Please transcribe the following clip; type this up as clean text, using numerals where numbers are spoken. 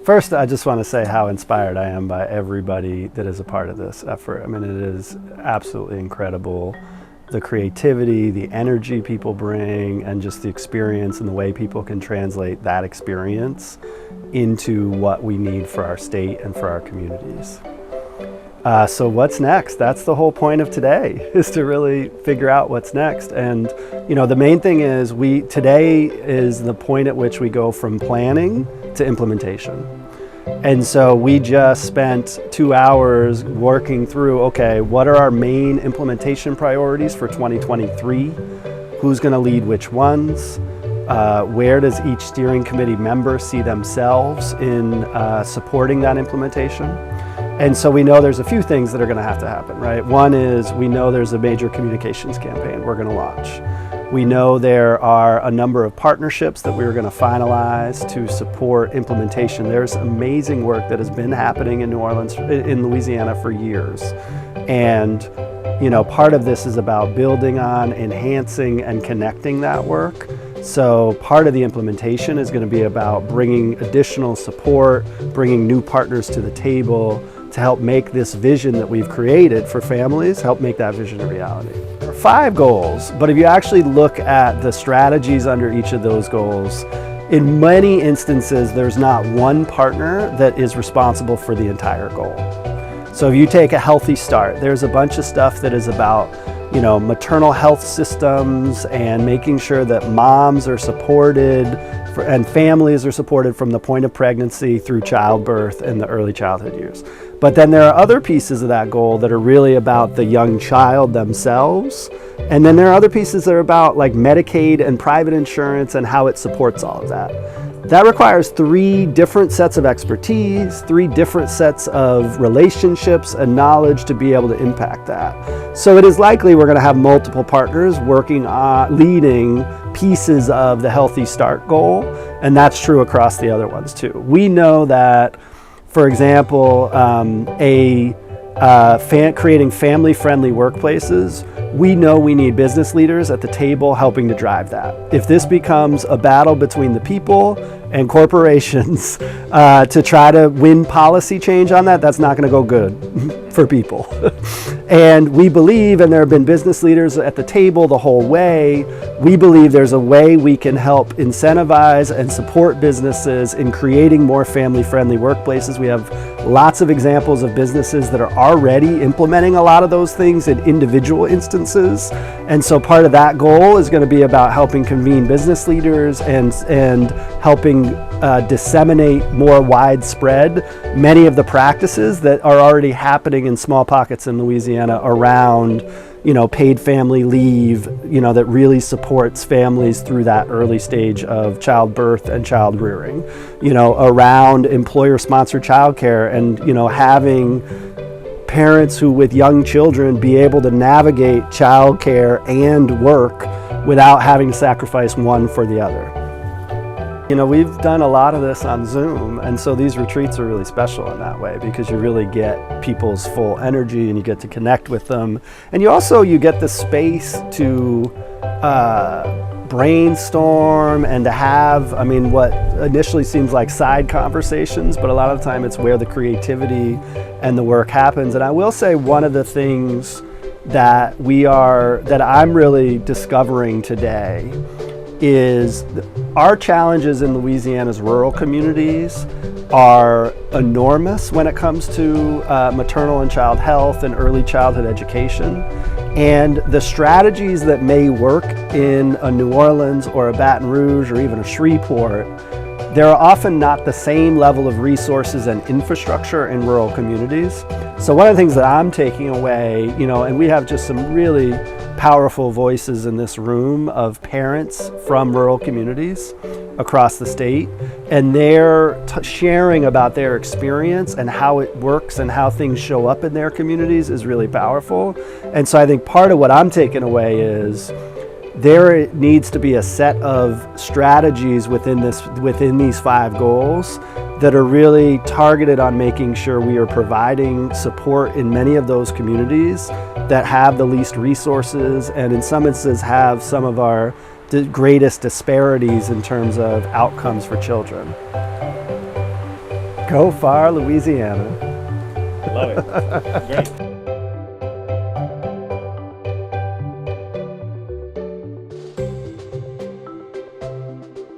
First, I just want to say how inspired I am by everybody that is a part of this effort. I mean, it is absolutely incredible. The creativity, the energy people bring, and just the experience and the way people can translate that experience into what we need for our state and for our communities. So what's next? That's the whole point of today, is to really figure out what's next. And the main thing is today is the point at which we go from planning to implementation. And so we just spent 2 hours working through, okay, what are our main implementation priorities for 2023? Who's going to lead which ones? Where does each steering committee member see themselves in supporting that implementation? And so we know there's a few things that are going to have to happen, right? One is we know there's a major communications campaign we're going to launch. We know there are a number of partnerships that we're going to finalize to support implementation. There's amazing work that has been happening in New Orleans, in Louisiana for years. And, part of this is about building on, enhancing, and connecting that work. So part of the implementation is going to be about bringing additional support, bringing new partners to the table to help make this vision that we've created for families, help make that vision a reality. There are 5 goals, but if you actually look at the strategies under each of those goals, in many instances, there's not one partner that is responsible for the entire goal. So if you take a healthy start, there's a bunch of stuff that is about maternal health systems and making sure that moms are supported and families are supported from the point of pregnancy through childbirth and the early childhood years. But then there are other pieces of that goal that are really about the young child themselves. And then there are other pieces that are about like Medicaid and private insurance and how it supports all of that. That requires 3 different sets of expertise, 3 different sets of relationships and knowledge to be able to impact that. So it is likely we're going to have multiple partners working on leading pieces of the Healthy Start goal, and that's true across the other ones too. We know that, for example, creating family-friendly workplaces, we know we need business leaders at the table helping to drive that. If this becomes a battle between the people and corporations to try to win policy change on that, that's not going to go good for people. And we believe, and there have been business leaders at the table the whole way, we believe there's a way we can help incentivize and support businesses in creating more family-friendly workplaces. We have lots of examples of businesses that are already implementing a lot of those things in individual instances. And so part of that goal is going to be about helping convene business leaders and helping disseminate more widespread many of the practices that are already happening in small pockets in Louisiana around paid family leave, that really supports families through that early stage of childbirth and child rearing, around employer-sponsored childcare and, having parents who with young children be able to navigate childcare and work without having to sacrifice one for the other. We've done a lot of this on Zoom, and so these retreats are really special in that way because you really get people's full energy and you get to connect with them. And you get the space to brainstorm and to have, what initially seems like side conversations, but a lot of the time it's where the creativity and the work happens. And I will say one of the things that I'm really discovering today is our challenges in Louisiana's rural communities are enormous when it comes to maternal and child health and early childhood education. And the strategies that may work in a New Orleans or a Baton Rouge or even a Shreveport, there are often not the same level of resources and infrastructure in rural communities. So one of the things that I'm taking away, and we have just some really powerful voices in this room of parents from rural communities across the state, and they're sharing about their experience and how it works and how things show up in their communities is really powerful. And so I think part of what I'm taking away is there needs to be a set of strategies within these 5 goals that are really targeted on making sure we are providing support in many of those communities that have the least resources and in some instances have some of our greatest disparities in terms of outcomes for children. Geaux Far, Louisiana. Love it. Great.